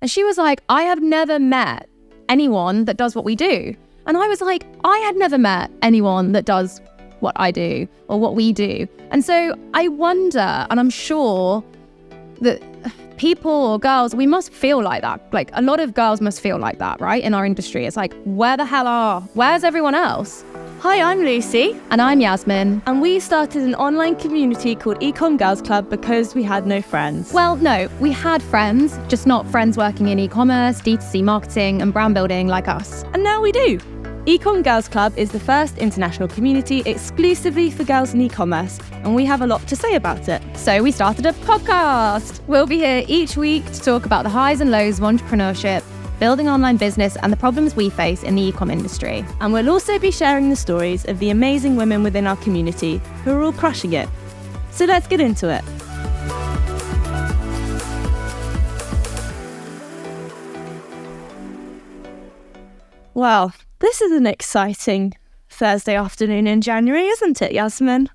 And she was like, I have never met anyone that does what we do. And I was like, I had never met anyone that does what I do or what we do. And so I wonder, and I'm sure that people or girls, we must feel like that. Like a lot of girls must feel like that, right? In our industry, it's like, where's everyone else? Hi, I'm Lucy. And I'm Yasmine. And we started an online community called Ecomm Girls Club because we had no friends. Well, no, we had friends, just not friends working in e-commerce, D2C marketing and brand building like us. And now we do. Ecomm Girls Club is the first international community exclusively for girls in e-commerce, and we have a lot to say about it. So we started a podcast. We'll be here each week to talk about the highs and lows of entrepreneurship, building online business and the problems we face in the e-com industry. And we'll also be sharing the stories of the amazing women within our community who are all crushing it. So let's get into it. Well, this is an exciting Thursday afternoon in January, isn't it, Yasmine?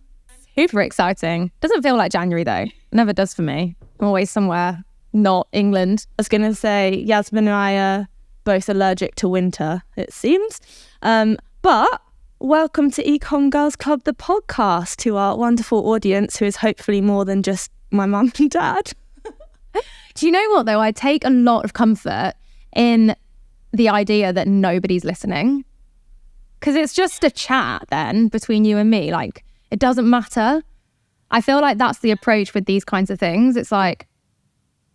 Super exciting. Doesn't feel like January though. Never does for me. I'm always somewhere not England. I was going to say, Yasmine and I are both allergic to winter, it seems. But welcome to Ecomm Girls Club, the podcast, to our wonderful audience, who is hopefully more than just my mum and dad. Do you know what, though? I take a lot of comfort in the idea that nobody's listening. Because it's just a chat then between you and me. Like, it doesn't matter. I feel like that's the approach with these kinds of things. It's like,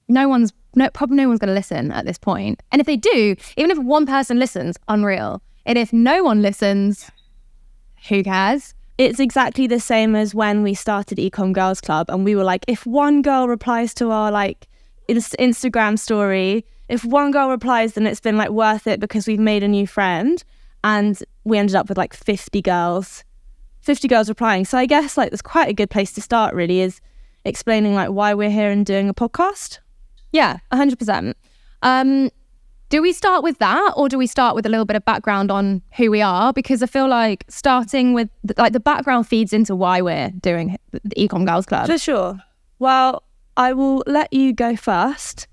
probably no one's going to listen at this point. And if they do, even if one person listens, unreal. And if no one listens, who cares? It's exactly the same as when we started Ecomm Girls Club, and we were like, if one girl replies to our Instagram story, if one girl replies, then it's been worth it because we've made a new friend. And we ended up with 50 girls replying. So I guess there's quite a good place to start, really, is explaining why we're here and doing a podcast. Yeah, 100%. Do we start with that, or do we start with a little bit of background on who we are? Because I feel like starting with the background feeds into why we're doing the Ecomm Girls Club. For sure. Well, I will let you go first.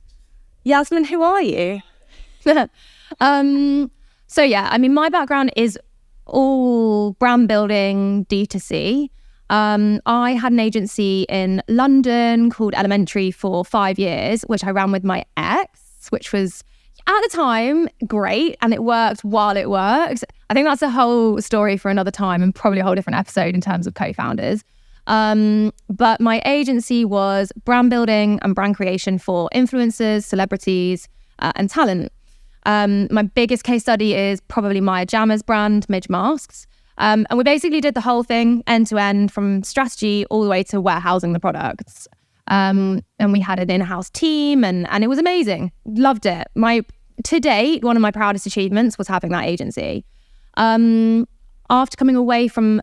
Yasmine, who are you? So yeah, I mean, my background is all brand building, D2C. I had an agency in London called Elementary for 5 years, which I ran with my ex, which was at the time great, and it worked while it worked. I think that's a whole story for another time and probably a whole different episode in terms of co-founders. But my agency was brand building and brand creation for influencers, celebrities, and talent. My biggest case study is probably my Jammers brand, Midge Masks. And we basically did the whole thing end to end, from strategy all the way to warehousing the products. And we had an in-house team and it was amazing. Loved it. To date, one of my proudest achievements was having that agency. After coming away from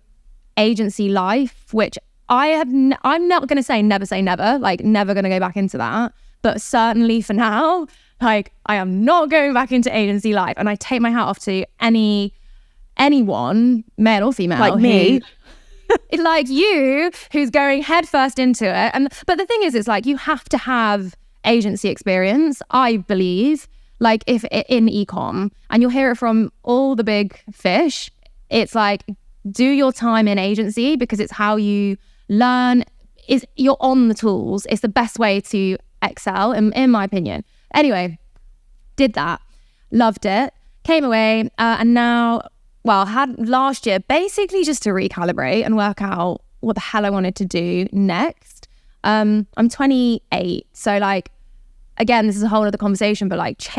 agency life, which I'm not going to say never, never going to go back into that. But certainly for now, I am not going back into agency life. And I take my hat off to anyone, male or female, like me, like you, who's going headfirst into it. But the thing is, it's you have to have agency experience, I believe, if in e-com, and you'll hear it from all the big fish. It's do your time in agency, because it's how you learn. You're on the tools. It's the best way to excel, in my opinion. Anyway, did that, loved it, came away, and now, had last year basically just to recalibrate and work out what the hell I wanted to do next. I'm 28, so again, this is a whole other conversation, but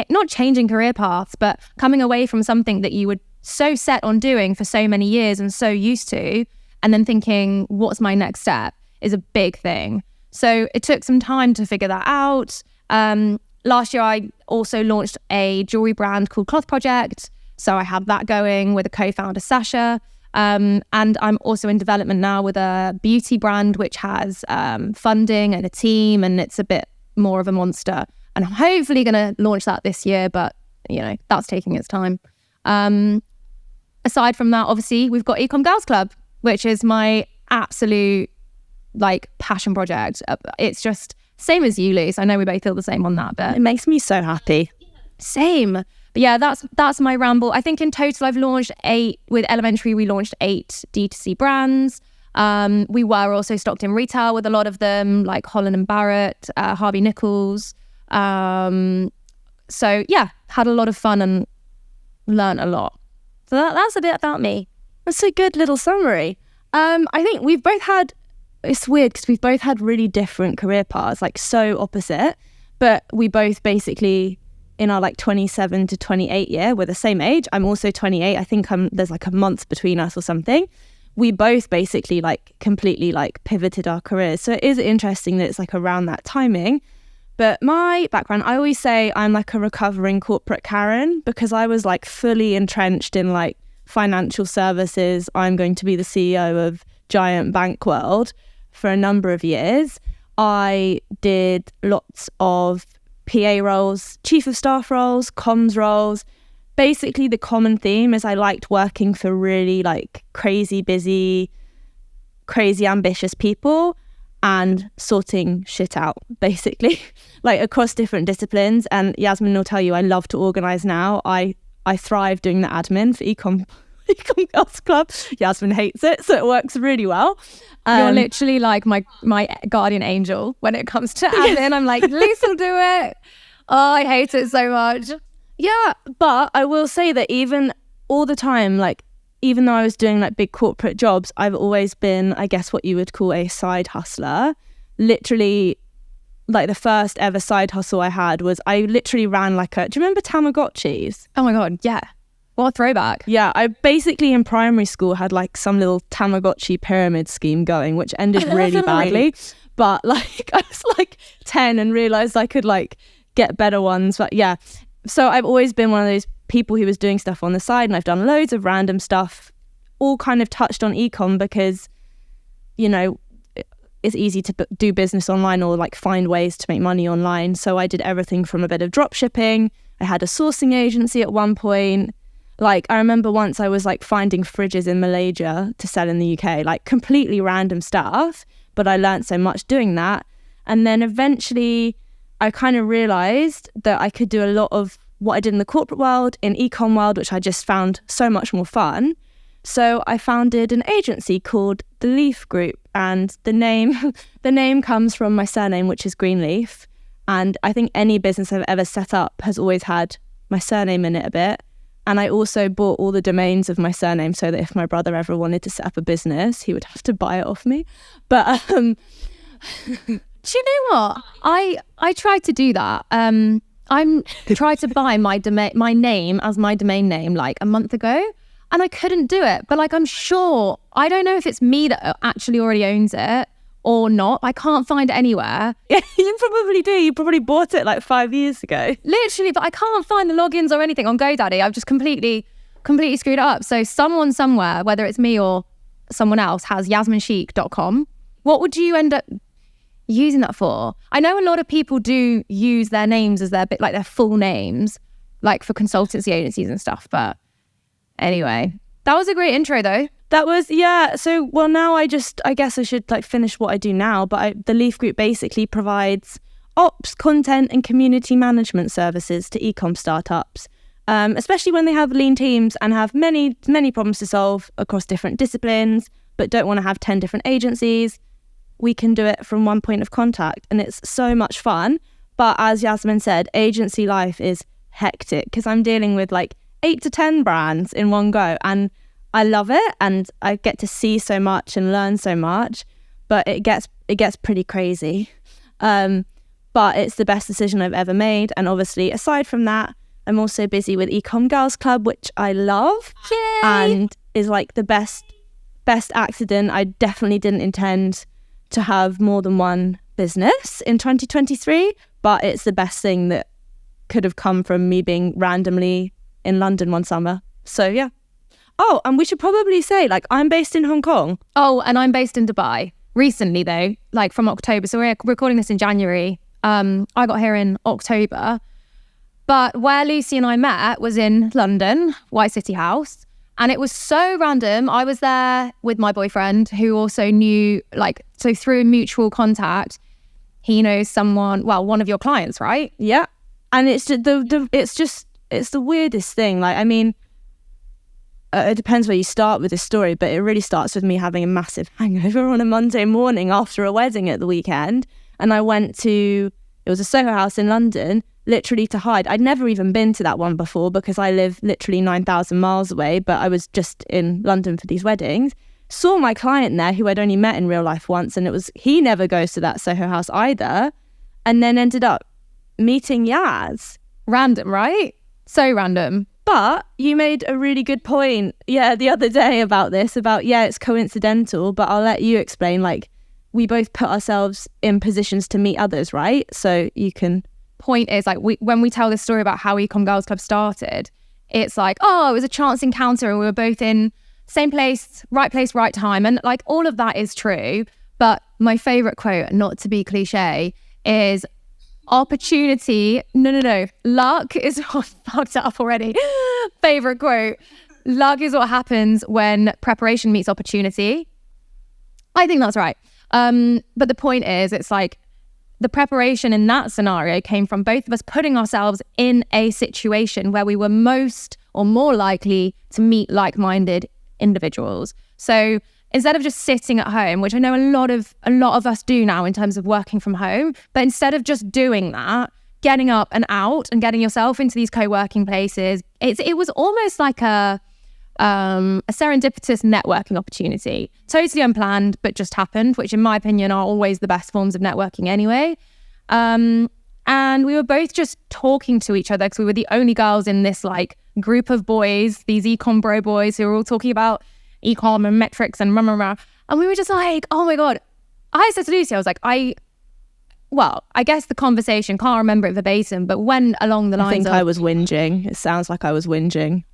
not changing career paths, but coming away from something that you were so set on doing for so many years and so used to, and then thinking, what's my next step, is a big thing. So it took some time to figure that out. Last year, I also launched a jewelry brand called Cloth Project. So I have that going with a co-founder, Sasha. And I'm also in development now with a beauty brand, which has funding and a team, and it's a bit more of a monster. And I'm hopefully going to launch that this year, but that's taking its time. Aside from that, obviously, we've got Ecomm Girls Club, which is my absolute passion project. It's just Same as you, Luce. I know we both feel the same on that, but it makes me so happy. Same. But yeah, that's my ramble. I think in total I've launched 8, with Elementary we launched 8 D2C brands. We were also stocked in retail with a lot of them, like Holland & Barrett, Harvey Nichols. So yeah, had a lot of fun and learned a lot. So that's a bit about me. That's a good little summary. I think we've both had, it's weird because we've both had really different career paths, like so opposite, but we both basically in our like 27 to 28 year, we're the same age. I'm also 28. I think there's like a month between us or something. We both basically like completely like pivoted our careers. So it is interesting that it's like around that timing. But my background, I always say I'm like a recovering corporate Karen, because I was like fully entrenched in like financial services. I'm going to be the CEO of giant bank world for a number of years. I did lots of PA roles, chief of staff roles, comms roles. Basically the common theme is I liked working for really like crazy busy, crazy ambitious people and sorting shit out, basically, like across different disciplines. And Yasmine will tell you, I love to organise now. I thrive doing the admin for Ecomm Girls Club. Yasmine hates it, so it works really well. You're literally like my guardian angel when it comes to admin. I'm like, Lisa will do it. Oh, I hate it so much. Yeah, but I will say that even all the time, like, even though I was doing like big corporate jobs, I've always been, I guess, what you would call a side hustler. Literally, like the first ever side hustle I had was I literally ran like do you remember Tamagotchis? Oh my God, yeah. What a throwback. Yeah, I basically in primary school had like some little Tamagotchi pyramid scheme going, which ended really badly. But like I was like 10 and realised I could like get better ones. But yeah, so I've always been one of those people who was doing stuff on the side, and I've done loads of random stuff, all kind of touched on ecom because, you know, it's easy to do business online or like find ways to make money online. So I did everything from a bit of drop shipping. I had a sourcing agency at one point. Like I remember once I was like finding fridges in Malaysia to sell in the UK, like completely random stuff, but I learned so much doing that. And then eventually I kind of realized that I could do a lot of what I did in the corporate world, in ecom world, which I just found so much more fun. So I founded an agency called The Leaf Group, and the name comes from my surname, which is Greenleaf. And I think any business I've ever set up has always had my surname in it a bit. And I also bought all the domains of my surname so that if my brother ever wanted to set up a business, he would have to buy it off me. But do you know what? I tried to do that. I tried to buy my name as my domain name like a month ago, and I couldn't do it. But like, I'm sure, I don't know if it's me that actually already owns it or not. I can't find it anywhere. Yeah, you probably do. You probably bought it like 5 years ago. Literally, but I can't find the logins or anything on GoDaddy. I've just completely screwed it up. So someone somewhere, whether it's me or someone else, has yasminecheikh.com. What would you end up using that for? I know a lot of people do use their names as their full names, like for consultancy agencies and stuff. But anyway, that was a great intro though. That was, yeah. So, well, now I guess I should like finish what I do now. But the Leaf Group basically provides ops, content and community management services to ecom startups, especially when they have lean teams and have many, many problems to solve across different disciplines, but don't want to have 10 different agencies. We can do it from one point of contact, and it's so much fun. But as Yasmine said, agency life is hectic because I'm dealing with like 8 to 10 brands in one go, and I love it and I get to see so much and learn so much, but it gets pretty crazy. But it's the best decision I've ever made. And obviously, aside from that, I'm also busy with Ecomm Girls Club, which I love. Yay! And is like the best accident. I definitely didn't intend to have more than one business in 2023, but it's the best thing that could have come from me being randomly in London one summer. So yeah. Oh, and we should probably say, like, I'm based in Hong Kong. Oh, and I'm based in Dubai. Recently though, like from October. So we're recording this in January. I got here in October. But where Lucy and I met was in London, White City House. And it was so random. I was there with my boyfriend who also knew, like, so through mutual contact, he knows someone, well, one of your clients, right? Yeah. And it's just it's the weirdest thing. Like, I mean, it depends where you start with this story, but it really starts with me having a massive hangover on a Monday morning after a wedding at the weekend. And I went to, it was a Soho House in London, literally to hide. I'd never even been to that one before because I live literally 9,000 miles away, but I was just in London for these weddings. Saw my client there who I'd only met in real life once, and he never goes to that Soho House either. And then ended up meeting Yaz. Random, right? So random. But you made a really good point, the other day about this, it's coincidental, but I'll let you explain. Like, we both put ourselves in positions to meet others, right? So you can... Point is, like, when we tell this story about how Ecomm Girls Club started, it's like, oh, it was a chance encounter and we were both in same place, right time. And like, all of that is true. But my favorite quote, not to be cliche, is opportunity. No. Luck is what fucked it up already. Favorite quote. Luck is what happens when preparation meets opportunity. I think that's right. But the point is, it's like the preparation in that scenario came from both of us putting ourselves in a situation where we were most or more likely to meet like-minded individuals. So instead of just sitting at home, which I know a lot of us do now in terms of working from home, but instead of just doing that, getting up and out and getting yourself into these co-working places, it was almost like a serendipitous networking opportunity. Totally unplanned, but just happened, which in my opinion are always the best forms of networking anyway. And we were both just talking to each other because we were the only girls in this like group of boys, these ecom bro boys who were all talking about ecom and metrics and rah. And we were just like, oh my God. I said to Lucy, I was like, I guess the conversation, can't remember it verbatim, but when along the lines I was whinging. It sounds like I was whinging.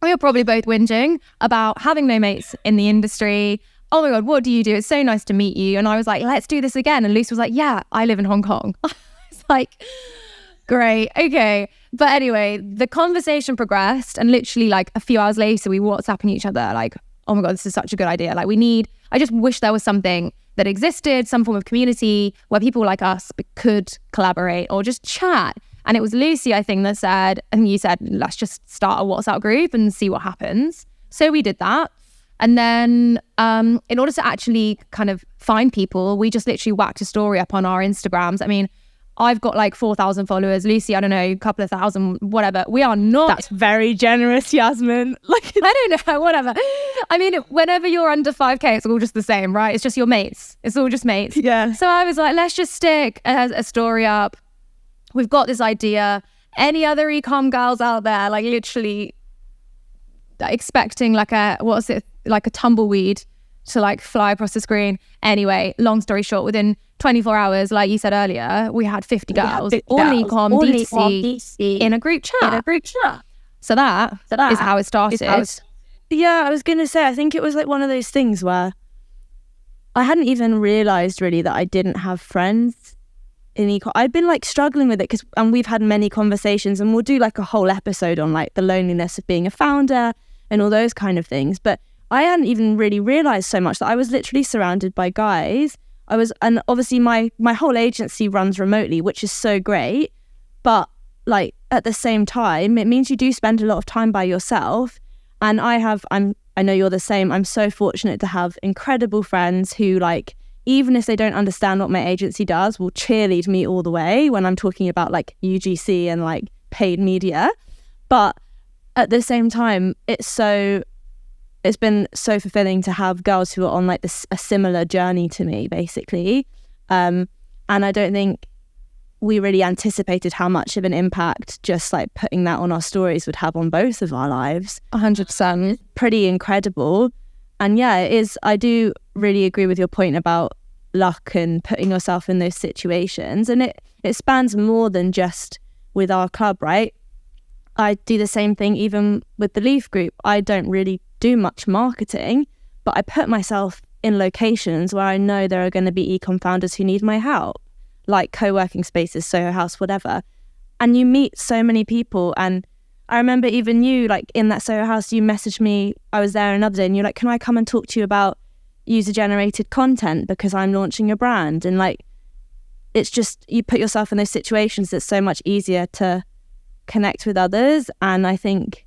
We were probably both whinging about having no mates in the industry. Oh my God, what do you do? It's so nice to meet you. And I was like, let's do this again. And Lucy was like, yeah, I live in Hong Kong. It's like, great, okay. But anyway, the conversation progressed and literally like a few hours later, we were WhatsApping each other like, oh my God, this is such a good idea. Like I just wish there was something that existed, some form of community where people like us could collaborate or just chat. And it was Lucy, I think, that said, and you said, let's just start a WhatsApp group and see what happens. So we did that. And then in order to actually kind of find people, we just literally whacked a story up on our Instagrams. I mean, I've got like 4,000 followers. Lucy, I don't know, a couple of thousand, whatever. We are not... That's very generous, Yasmine. Like, I don't know, whatever. I mean, whenever you're under 5K, it's all just the same, right? It's just your mates. It's all just mates. Yeah. So I was like, let's just stick a story up. We've got this idea. Any other ecom girls out there, like literally expecting like a tumbleweed to like fly across the screen. Anyway, long story short, within 24 hours, like you said earlier, we had 50 girls, all in ecom, D2C, in a group chat. So that is how it started. Yeah, I was going to say, I think it was like one of those things where I hadn't even realised really that I didn't have friends in ecom. I'd been like struggling with it and we've had many conversations and we'll do like a whole episode on like the loneliness of being a founder and all those kind of things. But I hadn't even really realised so much that I was literally surrounded by guys. And obviously my whole agency runs remotely, which is so great. But like at the same time, it means you do spend a lot of time by yourself. And I know you're the same. I'm so fortunate to have incredible friends who like, even if they don't understand what my agency does, will cheerlead me all the way when I'm talking about like UGC and like paid media. But at the same time, it's been so fulfilling to have girls who are on like a similar journey to me, basically. And I don't think we really anticipated how much of an impact just like putting that on our stories would have on both of our lives. 100%. Pretty incredible. And yeah, it is. I do really agree with your point about luck and putting yourself in those situations. And it spans more than just with our club, right? I do the same thing even with the Leaf Group. I don't really do much marketing, but I put myself in locations where I know there are going to be ecom founders who need my help, like co-working spaces, Soho House, whatever. And you meet so many people. And I remember even you, like in that Soho House, you messaged me, I was there another day and you're like, can I come and talk to you about user-generated content because I'm launching a brand? And like, it's just, you put yourself in those situations, it's so much easier to connect with others. And I think,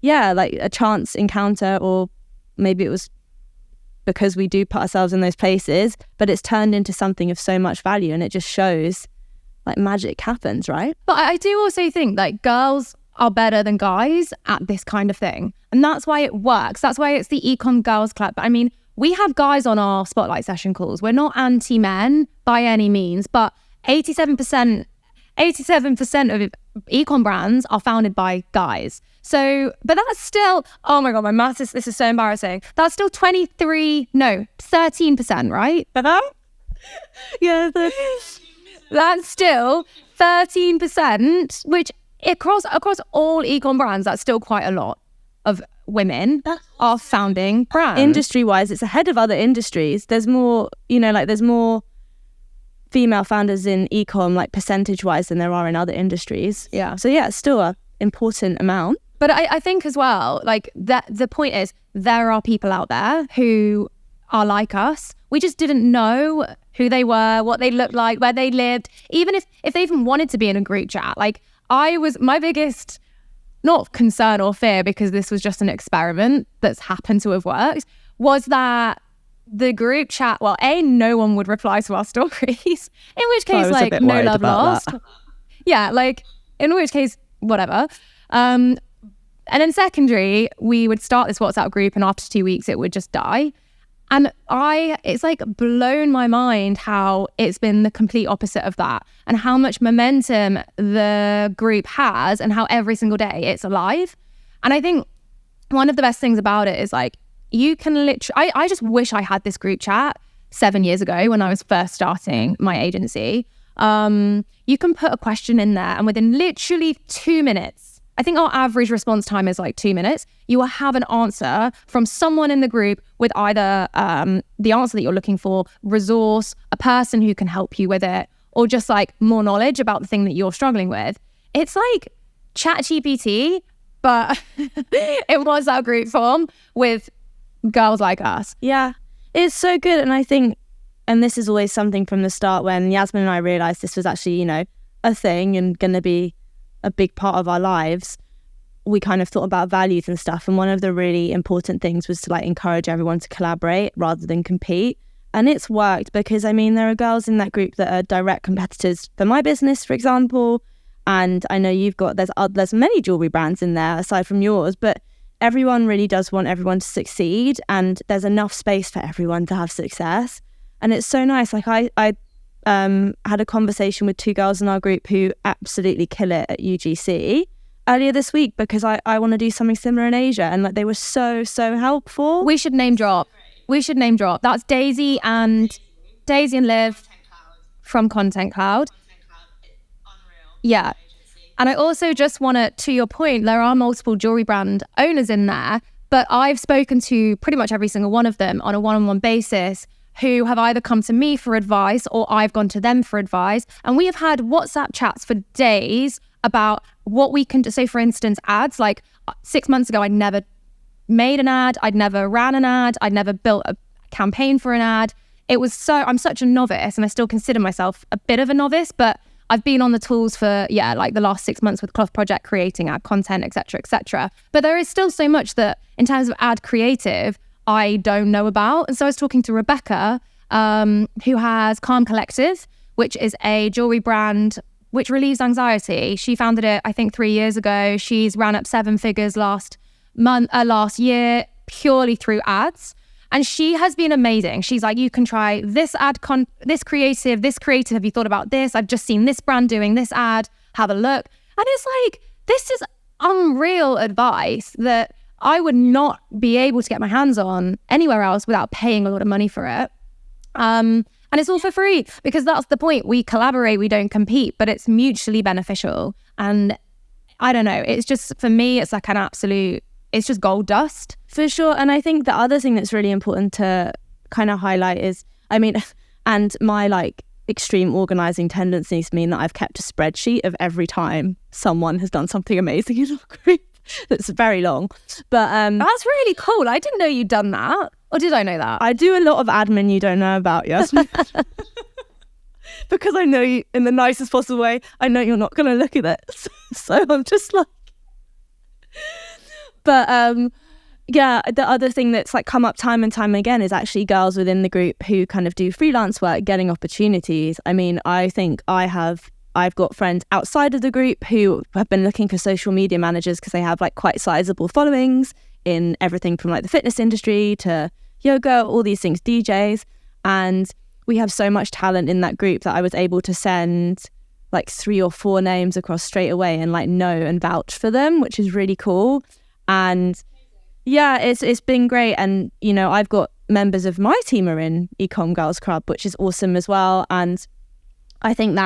yeah, like a chance encounter, or maybe it was because we do put ourselves in those places, but it's turned into something of so much value, and it just shows like magic happens, right? But I do also think like girls are better than guys at this kind of thing, and that's why it works. That's why it's the Ecomm Girls Club. I mean, we have guys on our spotlight session calls. We're not anti-men by any means, but 87% of ecom brands are founded by guys. So, but that's still, oh my God, my maths this is so embarrassing. That's still 13%, right? Yeah, that's still 13%, which across all ecom brands, that's still quite a lot of women are founding brands. Industry wise, it's ahead of other industries. There's more, there's more female founders in ecom, like percentage wise, than there are in other industries. Yeah. So yeah, it's still an important amount. But I think as well, like that the point is there are people out there who are like us. We just didn't know who they were, what they looked like, where they lived. Even if they even wanted to be in a group chat. Like my biggest, not concern or fear, because this was just an experiment that's happened to have worked, was that the group chat, well, no one would reply to our stories, in which case, like, no love lost. Yeah, like, in which case, whatever. And then secondary, we would start this WhatsApp group, and after 2 weeks, it would just die. And it's like blown my mind how it's been the complete opposite of that, and how much momentum the group has, and how every single day it's alive. And I think one of the best things about it is like, you can literally, I just wish I had this group chat 7 years ago when I was first starting my agency. You can put a question in there, and within literally 2 minutes, I think our average response time is like 2 minutes, you will have an answer from someone in the group with either the answer that you're looking for, resource, a person who can help you with it, or just like more knowledge about the thing that you're struggling with. It's like ChatGPT, but it was our group form with girls like us. Yeah, it's so good. And I think, and this is always something from the start, when Yasmine and I realised this was actually, a thing and going to be a big part of our lives, we kind of thought about values and stuff. And one of the really important things was to like encourage everyone to collaborate rather than compete. And it's worked, because I mean, there are girls in that group that are direct competitors for my business, for example. And I know there's many jewelry brands in there aside from yours, but everyone really does want everyone to succeed, and there's enough space for everyone to have success. And it's so nice. Like I had a conversation with 2 girls in our group who absolutely kill it at UGC earlier this week, because I want to do something similar in Asia, and like they were so helpful. We should name drop. That's Daisy and Liv from Content Cloud. Yeah. And I also just want to your point, there are multiple jewelry brand owners in there, but I've spoken to pretty much every single one of them on a one-on-one basis, who have either come to me for advice or I've gone to them for advice. And we have had WhatsApp chats for days about what we can do. Say, for instance, ads. Like 6 months ago, I'd never made an ad. I'd never ran an ad. I'd never built a campaign for an ad. I'm such a novice, and I still consider myself a bit of a novice, but I've been on the tools for, like the last 6 months with Cloth Project, creating ad content, etc., etc. But there is still so much that in terms of ad creative, I don't know about. And so I was talking to Rebecca, who has Calm Collective, which is a jewelry brand which relieves anxiety. She founded it, I think, 3 years ago. She's ran up 7 figures last year purely through ads. And she has been amazing. She's like, you can try this this creative. Have you thought about this? I've just seen this brand doing this ad. Have a look. And it's like, this is unreal advice that I would not be able to get my hands on anywhere else without paying a lot of money for it. And it's all for free, because that's the point. We collaborate, we don't compete, but it's mutually beneficial. And I don't know, it's just, for me, it's like an absolute, it's just gold dust. For sure. And I think the other thing that's really important to kind of highlight is, and my like extreme organizing tendencies mean that I've kept a spreadsheet of every time someone has done something amazing in our group. That's very long, but that's really cool. I didn't know you'd done that, or did I know that? I do a lot of admin you don't know about, Yasmine. because I know you in the nicest possible way. I know you're not going to look at it. So I'm just like, but yeah, the other thing that's like come up time and time again is actually girls within the group who kind of do freelance work, getting opportunities. I mean, I think I've got friends outside of the group who have been looking for social media managers because they have like quite sizable followings in everything from like the fitness industry to yoga, all these things, DJs. And we have so much talent in that group that I was able to send like 3 or 4 names across straight away and like know and vouch for them, which is really cool. And yeah, it's been great. And, you know, I've got members of my team are in Ecomm Girls Club, which is awesome as well. And I think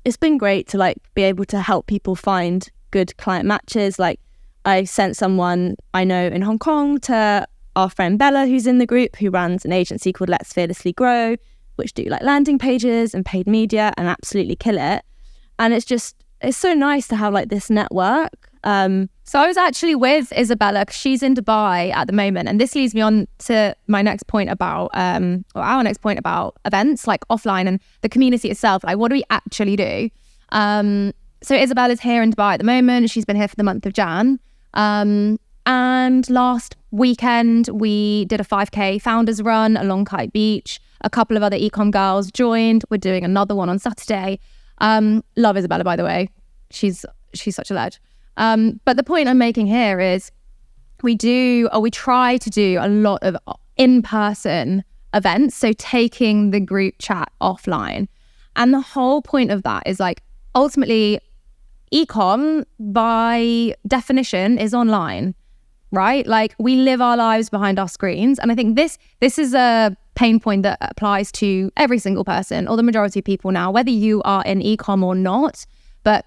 it's been great to like be able to help people find good client matches. Like I sent someone I know in Hong Kong to our friend Bella, who's in the group, who runs an agency called Let's Fearlessly Grow, which do like landing pages and paid media and absolutely kill it. And it's so nice to have like this network. So I was actually with Isabella because she's in Dubai at the moment, and this leads me on to my next point about or our next point about events like offline and the community itself. Like, what do we actually do? So Isabella's here in Dubai at the moment. She's been here for the month of Jan. And last weekend we did a 5k founders run along Kite Beach. A couple of other ecom girls joined. We're doing another one on Saturday. Love Isabella, by the way. She's such a ledge. But the point I'm making here is we try to do a lot of in-person events, so taking the group chat offline. And the whole point of that is like, ultimately, ecom by definition is online, right? Like we live our lives behind our screens. And I think this is a pain point that applies to every single person or the majority of people now, whether you are in ecom or not, but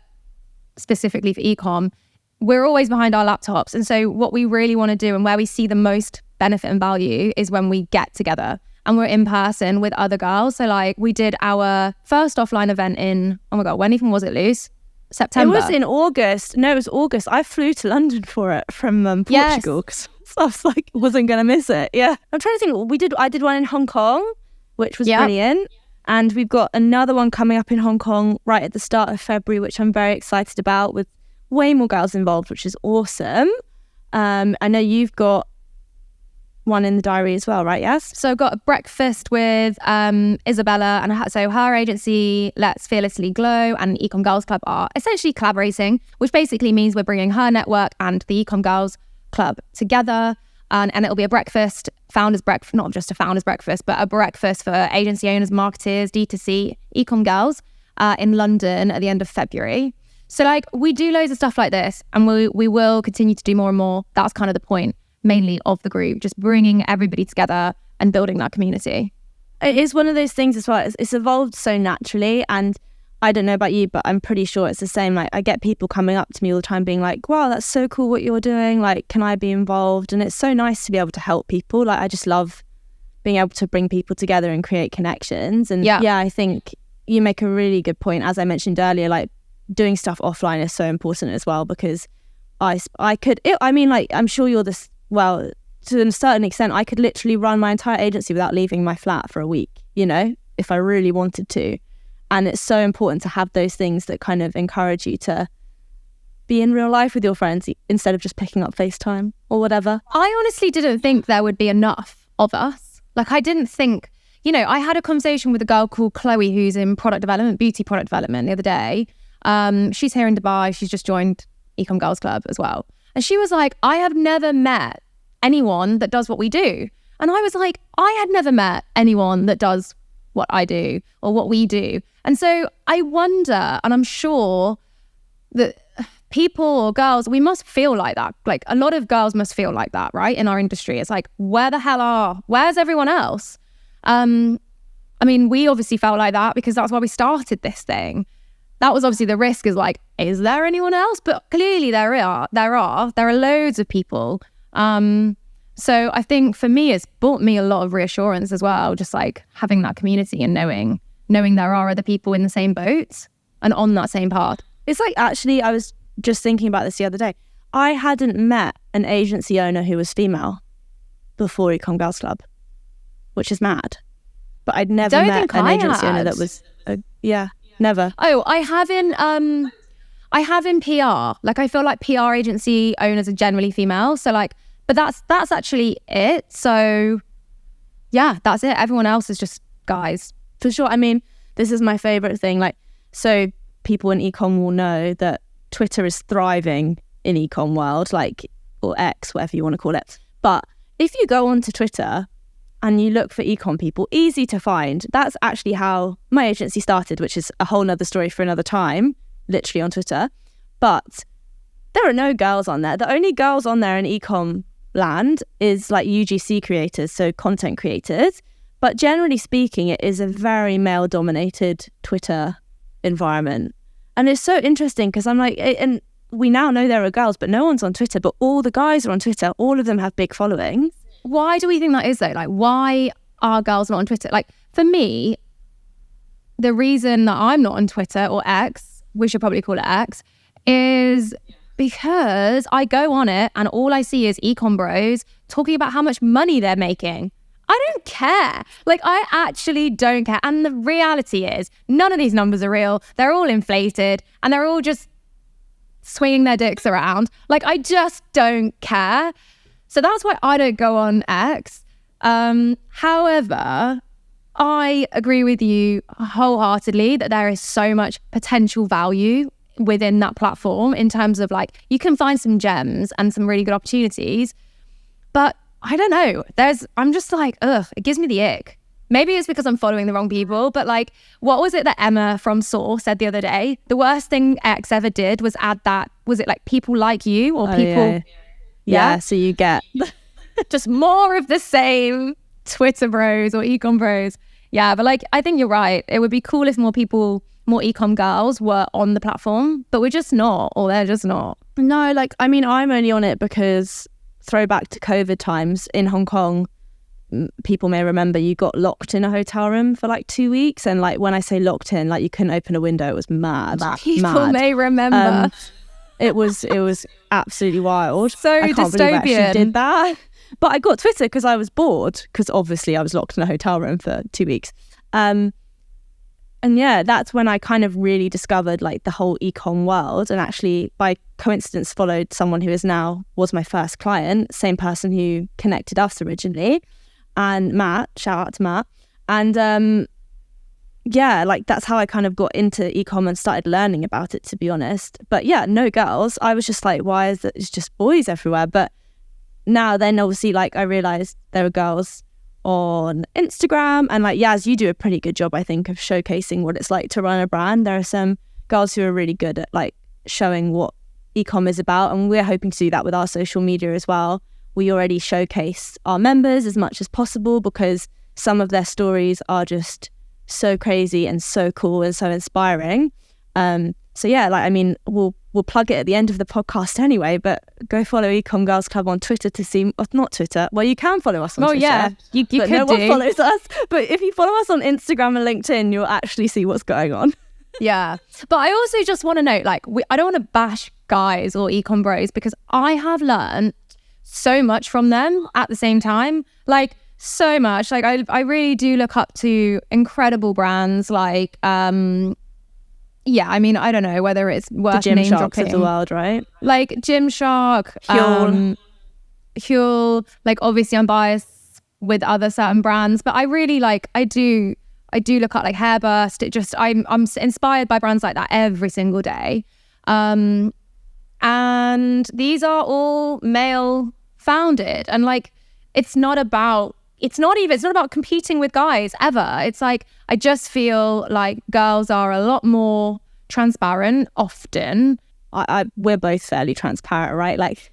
specifically for ecom, we're always behind our laptops. And so what we really want to do and where we see the most benefit and value is when we get together and we're in person with other girls. So like we did our first offline event in, oh my God, when even was it, Luce? September. It was in August. No, it was August. I flew to London for it from Portugal because I was like, wasn't going to miss it. Yeah. I'm trying to think. I did one in Hong Kong, which was brilliant. And we've got another one coming up in Hong Kong right at the start of February, which I'm very excited about, with way more girls involved, which is awesome. I know you've got one in the diary as well, right? Yes. So I've got a breakfast with Isabella, and so her agency Let's Fearlessly Glow and Ecomm Girls Club are essentially collaborating, which basically means we're bringing her network and the Ecomm Girls Club together, and it'll be a breakfast, founders breakfast, not just a founders breakfast, but a breakfast for agency owners, marketers, D2C, Ecomm Girls in London at the end of February. So like we do loads of stuff like this, and we will continue to do more and more. That's kind of the point mainly of the group, just bringing everybody together and building that community. It is one of those things as well. It's evolved so naturally, and I don't know about you, but I'm pretty sure it's the same. Like I get people coming up to me all the time being like, wow, that's so cool what you're doing. Like, can I be involved? And it's so nice to be able to help people. Like I just love being able to bring people together and create connections. And yeah, I think you make a really good point. As I mentioned earlier, like doing stuff offline is so important as well, because I'm sure you're this, well, to a certain extent, I could literally run my entire agency without leaving my flat for a week, you know, if I really wanted to. And it's so important to have those things that kind of encourage you to be in real life with your friends instead of just picking up FaceTime or whatever. I honestly didn't think there would be enough of us. Like I didn't think, you know, I had a conversation with a girl called Chloe who's in product development, beauty product development the other day. She's here in Dubai. She's just joined Ecomm Girls Club as well. And she was like, I have never met anyone that does what we do. And I was like, I had never met anyone that does what I do or what we do. And so I wonder, and I'm sure that people or girls, we must feel like that. Like a lot of girls must feel like that, right? In our industry, it's like, where's everyone else? I mean, we obviously felt like that because that's why we started this thing. That was obviously the risk, is like, is there anyone else? But clearly there are loads of people. So I think for me, it's brought me a lot of reassurance as well, just like having that community and knowing there are other people in the same boat and on that same path. It's like, actually, I was just thinking about this the other day. I hadn't met an agency owner who was female before Ecomm Girls Club, which is mad. But I'd never met an agency owner that was a Yeah, never. Oh, I have in PR. Like, I feel like PR agency owners are generally female. So like, but that's actually it. So yeah, that's it. Everyone else is just guys. For sure. I mean, this is my favorite thing. Like, so people in ecom will know that Twitter is thriving in ecom world, like, or X, whatever you want to call it. But if you go onto Twitter and you look for ecom people, easy to find. That's actually how my agency started, which is a whole nother story for another time, literally on Twitter. But there are no girls on there. The only girls on there in ecom land is like UGC creators, so content creators. But generally speaking, it is a very male-dominated Twitter environment. And it's so interesting because I'm like, and we now know there are girls, but no one's on Twitter. But all the guys are on Twitter. All of them have big followings. Why do we think that is though? Like, why are girls not on Twitter? Like, for me, the reason that I'm not on Twitter, or X, we should probably call it X, is because I go on it and all I see is ecom bros talking about how much money they're making. I don't care. Like, I actually don't care. And the reality is, none of these numbers are real. They're all inflated and they're all just swinging their dicks around. Like, I just don't care. So that's why I don't go on X. However, I agree with you wholeheartedly that there is so much potential value within that platform in terms of like, you can find some gems and some really good opportunities. But I don't know. I'm just like, ugh, it gives me the ick. Maybe it's because I'm following the wrong people, but like, what was it that Emma from Saw said the other day? The worst thing X ever did was add that, was it like people like you or people? Yeah, so you get just more of the same Twitter bros or ecom bros. Yeah, but like, I think you're right. It would be cool if more ecom girls were on the platform, but we're just not, or they're just not. No, like, I mean, I'm only on it because throwback to COVID times in Hong Kong, people may remember you got locked in a hotel room for like 2 weeks. And like, when I say locked in, like you couldn't open a window. It was mad. People may remember. It was absolutely wild. So I can't believe I actually did that. But I got Twitter because I was bored, because obviously I was locked in a hotel room for 2 weeks. And yeah, that's when I kind of really discovered like the whole ecom world, and actually by coincidence followed someone who was my first client, same person who connected us originally, and Matt, shout out to Matt. And yeah, like that's how I kind of got into ecom and started learning about it, to be honest. But yeah, no girls. I was just like, why is it? It's just boys everywhere. But now then obviously like I realized there are girls on Instagram, and like Yaz, you do a pretty good job, I think, of showcasing what it's like to run a brand. There are some girls who are really good at like showing what ecom is about, and we're hoping to do that with our social media as well. We already showcase our members as much as possible because some of their stories are just so crazy and so cool and so inspiring. So yeah, like, I mean, we'll plug it at the end of the podcast anyway, but go follow Ecomm Girls Club on Twitter to see, not Twitter, well, you can follow us on Twitter. Yeah, you could no do. one follows us. But if you follow us on Instagram and LinkedIn, you'll actually see what's going on. Yeah. But I also just want to note, like, I don't want to bash guys or ecom bros, because I have learned so much from them at the same time. Like, so much. Like, I really do look up to incredible brands like, yeah, I mean, I don't know whether it's worth name dropping. The Gymsharks of the world, right? Like Gymshark, Huel, like obviously I'm biased with other certain brands, but I really like, I do look at like Hairburst. I'm inspired by brands like that every single day. And these are all male founded, and like, it's not about competing with guys ever. It's like, I just feel like girls are a lot more transparent often. We're both fairly transparent, right? Like,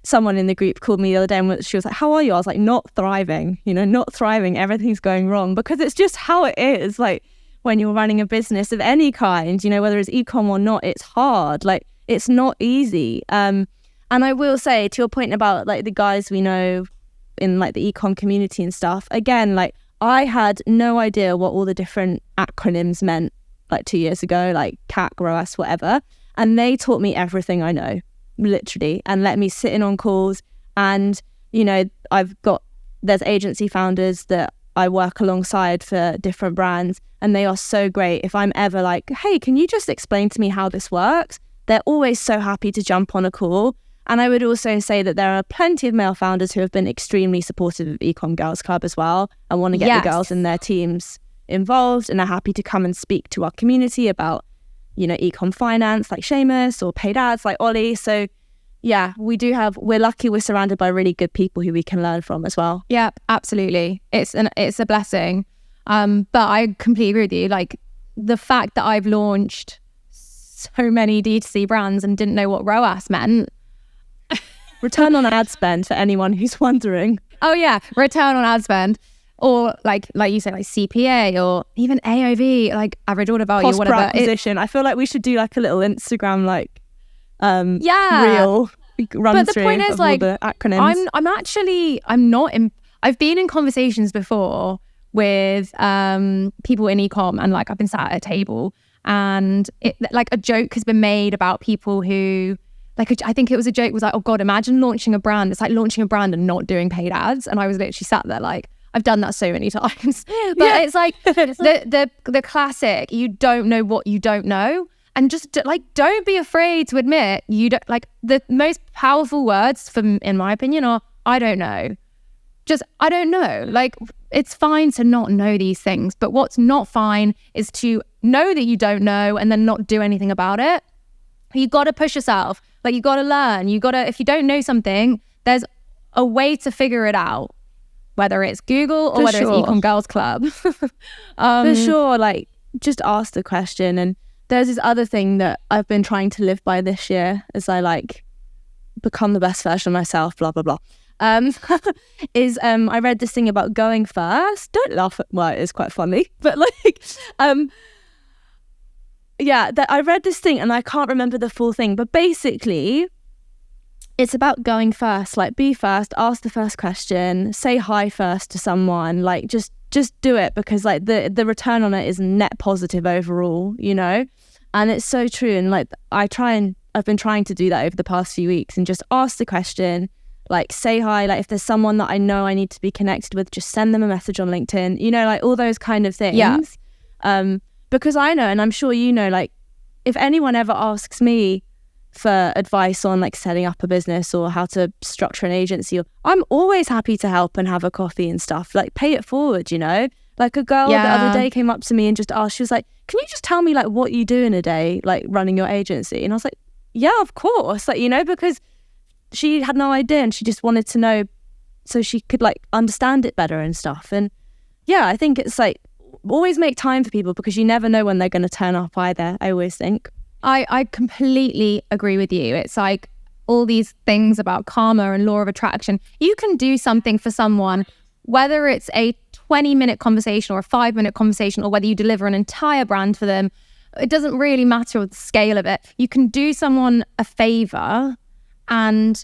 someone in the group called me the other day and she was like, how are you? I was like, not thriving, not thriving. Everything's going wrong, because it's just how it is. Like, when you're running a business of any kind, whether it's ecom or not, it's hard. Like, it's not easy. And I will say, to your point about like the guys we know in like the ecom community and stuff, again, like, I had no idea what all the different acronyms meant like 2 years ago, like CAC, ROAS, whatever, and they taught me everything I know, literally, and let me sit in on calls. And there's agency founders that I work alongside for different brands, and they are so great. If I'm ever like, hey, can you just explain to me how this works? They're always so happy to jump on a call. And I would also say that there are plenty of male founders who have been extremely supportive of Ecomm Girls Club as well, and want to get the girls in their teams involved, and are happy to come and speak to our community about, you know, ecom finance like Seamus, or paid ads like Ollie. So yeah, we're lucky we're surrounded by really good people who we can learn from as well. Yeah, absolutely. It's a blessing. But I completely agree with you. Like, the fact that I've launched so many D2C brands and didn't know what ROAS meant. Return on ad spend, for anyone who's wondering. Oh yeah, return on ad spend. Or like you say, like CPA, or even AOV, like average order value, Cost per whatever. acquisition. I feel like we should do like a little Instagram real run but the through point is, of like, all the acronyms. I've been in conversations before with people in ecom, and like I've been sat at a table, and like a joke has been made about people who, like, I think it was a joke, was like, oh God, imagine launching a brand. It's like launching a brand and not doing paid ads. And I was literally sat there like, I've done that so many times. But it's like the classic, you don't know what you don't know. And just like, don't be afraid to admit you don't. Like, the most powerful words, in my opinion, are I don't know. Just I don't know. Like, it's fine to not know these things, but what's not fine is to know that you don't know and then not do anything about it. You got to push yourself. Like, you got to learn. If you don't know something, there's a way to figure it out, whether it's Google or whether it's Ecomm Girls Club. For sure. Like, just ask the question. And there's this other thing that I've been trying to live by this year as I like become the best version of myself, blah, blah, blah. I read this thing about going first. Don't laugh at, well, it's quite funny, but like, I read this thing and I can't remember the full thing, but basically it's about going first. Like, be first, ask the first question, say hi first to someone, like just do it, because like the return on it is net positive overall, you know? And it's so true. And like, I've been trying to do that over the past few weeks, and just ask the question, like say hi, like if there's someone that I know I need to be connected with, just send them a message on LinkedIn, you know, like all those kind of things. Yeah. Because I know, and I'm sure you know, like if anyone ever asks me for advice on like setting up a business or how to structure an agency, I'm always happy to help and have a coffee and stuff, like pay it forward, you know? Like a girl the other day came up to me and just asked, she was like, can you just tell me like what you do in a day, like running your agency? And I was like, yeah, of course. Like, you know, because she had no idea and she just wanted to know so she could like understand it better and stuff. And yeah, I think it's like, always make time for people, because you never know when they're going to turn up either, I always think. I completely agree with you. It's like all these things about karma and law of attraction. You can do something for someone, whether it's a 20-minute conversation or a 5-minute conversation, or whether you deliver an entire brand for them. It doesn't really matter the scale of it. You can do someone a favor, and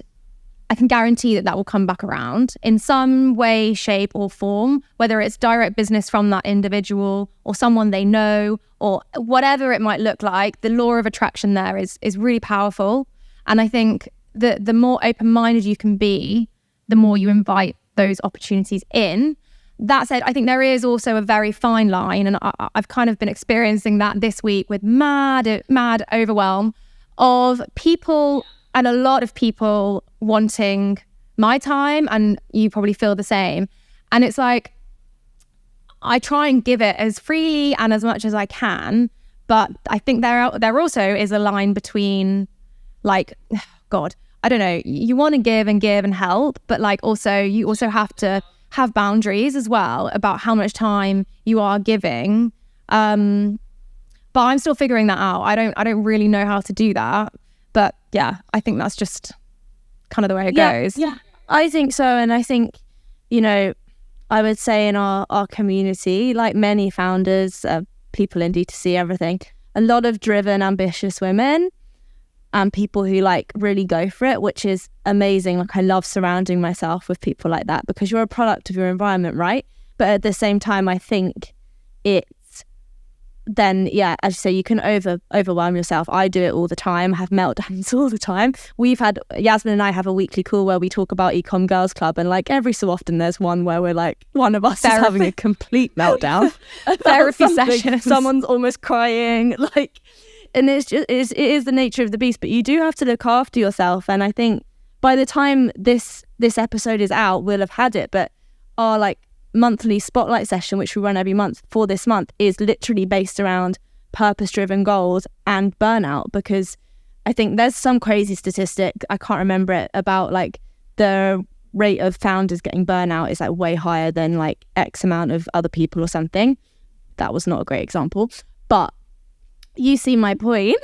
I can guarantee that will come back around in some way, shape or form, whether it's direct business from that individual or someone they know, or whatever it might look like. The law of attraction there is really powerful. And I think the more open-minded you can be, the more you invite those opportunities in. That said, I think there is also a very fine line, and I've kind of been experiencing that this week with mad overwhelm of people, and a lot of people wanting my time, and you probably feel the same. And it's like, I try and give it as freely and as much as I can, but I think there also is a line between, like, God, I don't know, you want to give and help, but like also you also have to have boundaries as well about how much time you are giving. But I'm still figuring that out. I don't really know how to do that. But yeah, I think that's just kind of the way it goes. Yeah, I think so. And I think, you know, I would say in our community, like many founders, people in D2C, everything, a lot of driven, ambitious women and people who like really go for it, which is amazing. Like, I love surrounding myself with people like that, because you're a product of your environment, right? But at the same time, I think it's then yeah, as you say, you can overwhelm yourself. I do it all the time, have meltdowns all the time. Yasmine and I have a weekly call where we talk about Ecomm Girls Club, and like every so often there's one where we're like, one of us is having a complete meltdown. Therapy session. Someone's almost crying, like, and it is the nature of the beast, but you do have to look after yourself. And I think by the time this episode is out, we'll have had it, but our like monthly spotlight session, which we run every month for this month, is literally based around purpose-driven goals and burnout, because I think there's some crazy statistic, I can't remember it, about like the rate of founders getting burnout is like way higher than like X amount of other people or something. That was not a great example, but you see my point.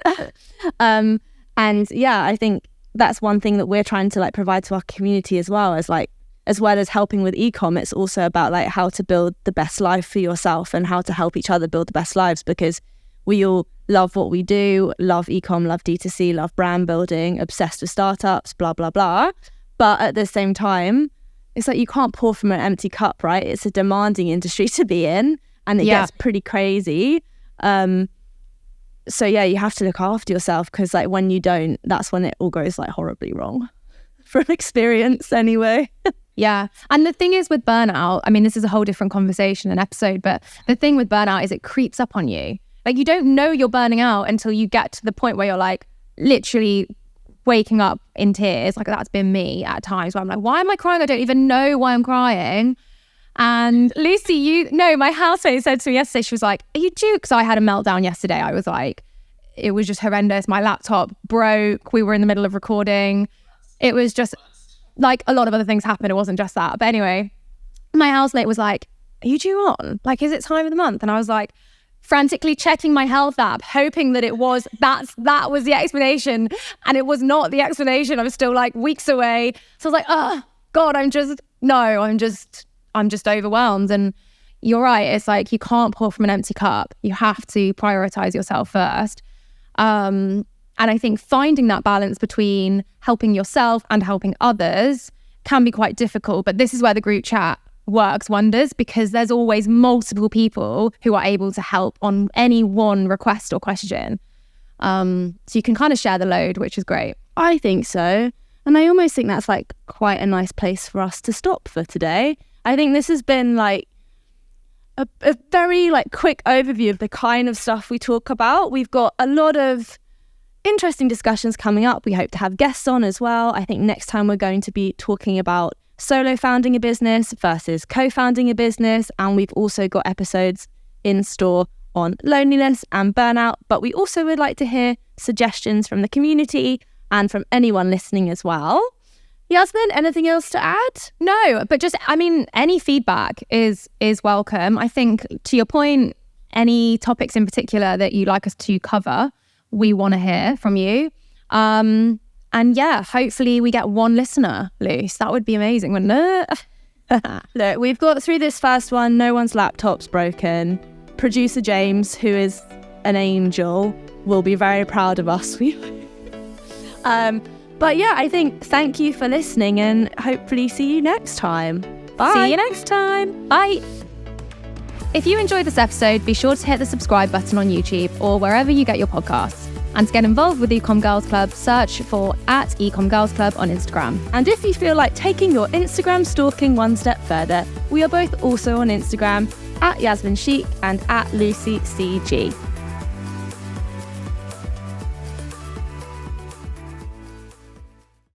And yeah, I think that's one thing that we're trying to like provide to our community as well as helping with ecom. It's also about like how to build the best life for yourself and how to help each other build the best lives, because we all love what we do, love ecom, love D2C, love brand building, obsessed with startups, blah, blah, blah. But at the same time, it's like you can't pour from an empty cup, right? It's a demanding industry to be in, and it gets pretty crazy. So yeah, you have to look after yourself, because like when you don't, that's when it all goes like horribly wrong, from experience anyway. Yeah. And the thing is with burnout, I mean, this is a whole different conversation and episode, but the thing with burnout is it creeps up on you. Like you don't know you're burning out until you get to the point where you're like literally waking up in tears. Like that's been me at times where I'm like, why am I crying? I don't even know why I'm crying. And Lucy, my housemate said to me yesterday, she was like, are you due? Because I had a meltdown yesterday. I was like, it was just horrendous. My laptop broke. We were in the middle of recording. It was just like a lot of other things happened. It wasn't just that. But anyway, my housemate was like, are you due on? Like, is it time of the month? And I was like, frantically checking my health app, hoping that it was, that was the explanation. And it was not the explanation. I was still like weeks away. So I was like, oh God, I'm just overwhelmed. And you're right. It's like, you can't pour from an empty cup. You have to prioritize yourself first. And I think finding that balance between helping yourself and helping others can be quite difficult. But this is where the group chat works wonders, because there's always multiple people who are able to help on any one request or question. So you can kind of share the load, which is great. I think so. And I almost think that's like quite a nice place for us to stop for today. I think this has been like a very like quick overview of the kind of stuff we talk about. We've got a lot of interesting discussions coming up. We hope to have guests on as well. I think next time we're going to be talking about solo founding a business versus co-founding a business. And we've also got episodes in store on loneliness and burnout. But we also would like to hear suggestions from the community and from anyone listening as well. Yasmine, anything else to add? No, but just, I mean, any feedback is welcome. I think to your point, any topics in particular that you'd like us to cover, we want to hear from you. And yeah, hopefully we get one listener, Luce. That would be amazing, wouldn't it? Look, we've got through this first one. No one's laptop's broken. Producer James, who is an angel, will be very proud of us. But yeah, I think thank you for listening, and hopefully see you next time. Bye. See you next time. Bye. If you enjoyed this episode, be sure to hit the subscribe button on YouTube or wherever you get your podcasts. And to get involved with Ecomm Girls Club, search for @Ecomm Girls Club on Instagram. And if you feel like taking your Instagram stalking one step further, we are both also on Instagram @Yasmine Cheikh and @LucyCG.